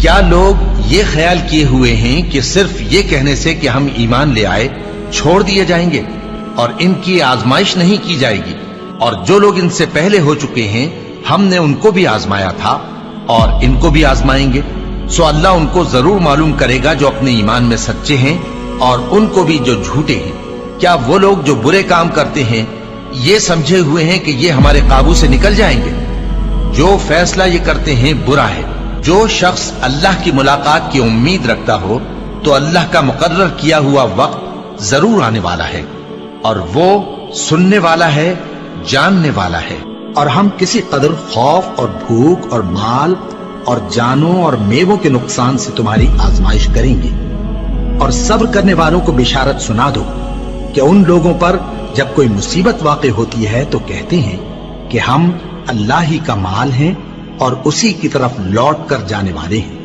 کیا لوگ یہ خیال کیے ہوئے ہیں کہ صرف یہ کہنے سے کہ ہم ایمان لے آئے چھوڑ دیے جائیں گے اور ان کی آزمائش نہیں کی جائے گی؟ اور جو لوگ ان سے پہلے ہو چکے ہیں ہم نے ان کو بھی آزمایا تھا اور ان کو بھی آزمائیں گے، سو اللہ ان کو ضرور معلوم کرے گا جو اپنے ایمان میں سچے ہیں اور ان کو بھی جو جھوٹے ہیں۔ کیا وہ لوگ جو برے کام کرتے ہیں یہ سمجھے ہوئے ہیں کہ یہ ہمارے قابو سے نکل جائیں گے؟ جو فیصلہ یہ کرتے ہیں برا ہے۔ جو شخص اللہ کی ملاقات کی امید رکھتا ہو تو اللہ کا مقرر کیا ہوا وقت ضرور آنے والا ہے، اور وہ سننے والا ہے، جاننے والا ہے۔ اور ہم کسی قدر خوف اور بھوک اور مال اور جانوں اور میووں کے نقصان سے تمہاری آزمائش کریں گے، اور صبر کرنے والوں کو بشارت سنا دو کہ ان لوگوں پر جب کوئی مصیبت واقع ہوتی ہے تو کہتے ہیں کہ ہم اللہ ہی کا مال ہیں اور اسی کی طرف لوٹ کر جانے والے ہیں۔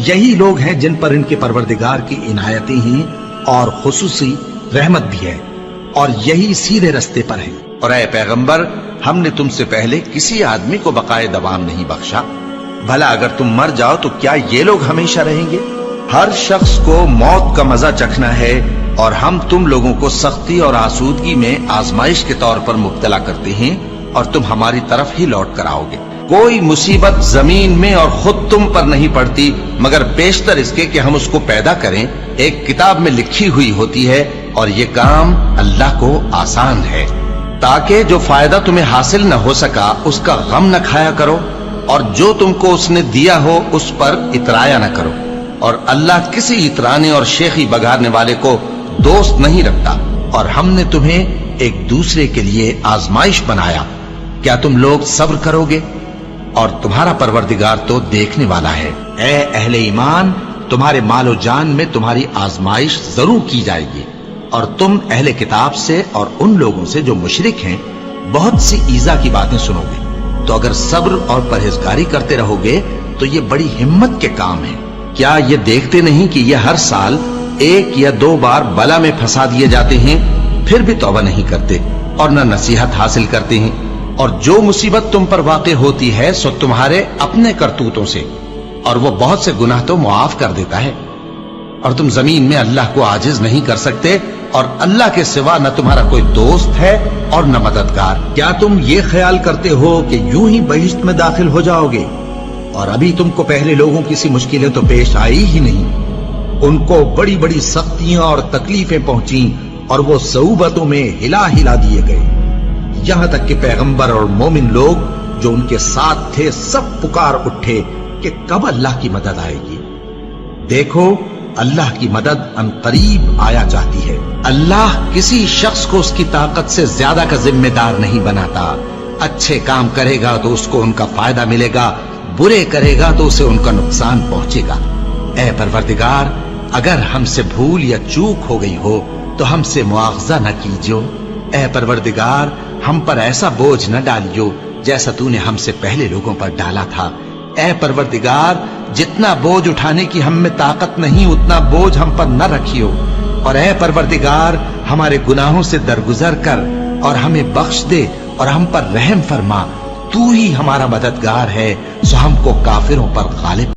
یہی لوگ ہیں جن پر ان کے پروردگار کی عنایتیں ہیں اور خصوصی رحمت بھی ہے، اور یہی سیدھے رستے پر ہیں۔ اور اے پیغمبر، ہم نے تم سے پہلے کسی آدمی کو بقائے دوام نہیں بخشا، بھلا اگر تم مر جاؤ تو کیا یہ لوگ ہمیشہ رہیں گے؟ ہر شخص کو موت کا مزہ چکھنا ہے، اور ہم تم لوگوں کو سختی اور آسودگی میں آزمائش کے طور پر مبتلا کرتے ہیں، اور تم ہماری طرف ہی لوٹ کر آؤ گے۔ کوئی مصیبت زمین میں اور خود تم پر نہیں پڑتی مگر بیشتر اس کے کہ ہم اس کو پیدا کریں ایک کتاب میں لکھی ہوئی ہوتی ہے، اور یہ کام اللہ کو آسان ہے، تاکہ جو فائدہ تمہیں حاصل نہ ہو سکا اس کا غم نہ کھایا کرو، اور جو تم کو اس نے دیا ہو اس پر اترایا نہ کرو۔ اور اللہ کسی اترانے اور شیخی بگاڑنے والے کو دوست نہیں رکھتا۔ اور ہم نے تمہیں ایک دوسرے کے لیے آزمائش بنایا، کیا تم لوگ صبر کرو گے؟ اور تمہارا پروردگار تو دیکھنے والا ہے۔ اے اہل ایمان، تمہارے مال و جان میں تمہاری آزمائش ضرور کی جائے گی، اور تم اہل کتاب سے اور ان لوگوں سے جو مشرک ہیں بہت سی ایذا کی باتیں سنو گے، تو اگر صبر اور پرہیزگاری کرتے رہو گے تو یہ بڑی ہمت کے کام ہے۔ کیا یہ دیکھتے نہیں کہ یہ ہر سال 1 یا 2 بار بلا میں پھنسا دیے جاتے ہیں، پھر بھی توبہ نہیں کرتے اور نہ نصیحت حاصل کرتے ہیں؟ اور جو مصیبت تم پر واقع ہوتی ہے سو تمہارے اپنے کرتوتوں سے، اور وہ بہت سے گناہ تو معاف کر دیتا ہے۔ اور تم زمین میں اللہ کو عاجز نہیں کر سکتے، اور اللہ کے سوا نہ تمہارا کوئی دوست ہے اور نہ مددگار۔ کیا تم یہ خیال کرتے ہو کہ یوں ہی بہشت میں داخل ہو جاؤ گے، اور ابھی تم کو پہلے لوگوں کی سی مشکلیں تو پیش آئی ہی نہیں؟ ان کو بڑی بڑی سختیاں اور تکلیفیں پہنچیں، اور وہ صعوبتوں میں ہلا ہلا دیے گئے، یہاں تک کہ پیغمبر اور مومن لوگ جو ان کے ساتھ تھے سب پکار اٹھے کہ کب اللہ کی مدد آئے گی۔ دیکھو، اللہ کی مدد ان قریب آیا چاہتی ہے۔ اللہ کسی شخص کو اس کی طاقت سے زیادہ کا ذمہ دار نہیں بناتا۔ اچھے کام کرے گا تو اس کو ان کا فائدہ ملے گا، برے کرے گا تو اسے ان کا نقصان پہنچے گا۔ اے پروردگار، اگر ہم سے بھول یا چوک ہو گئی ہو تو ہم سے مواخذہ نہ کیجو۔ اے پروردگار، ہم پر ایسا بوجھ نہ ڈالیو جیسا تو نے ہم سے پہلے لوگوں پر ڈالا تھا۔ اے پروردگار، جتنا بوجھ اٹھانے کی ہم میں طاقت نہیں اتنا بوجھ ہم پر نہ رکھیو، اور اے پروردگار ہمارے گناہوں سے درگزر کر اور ہمیں بخش دے اور ہم پر رحم فرما۔ تو ہی ہمارا مددگار ہے، سو ہم کو کافروں پر غالب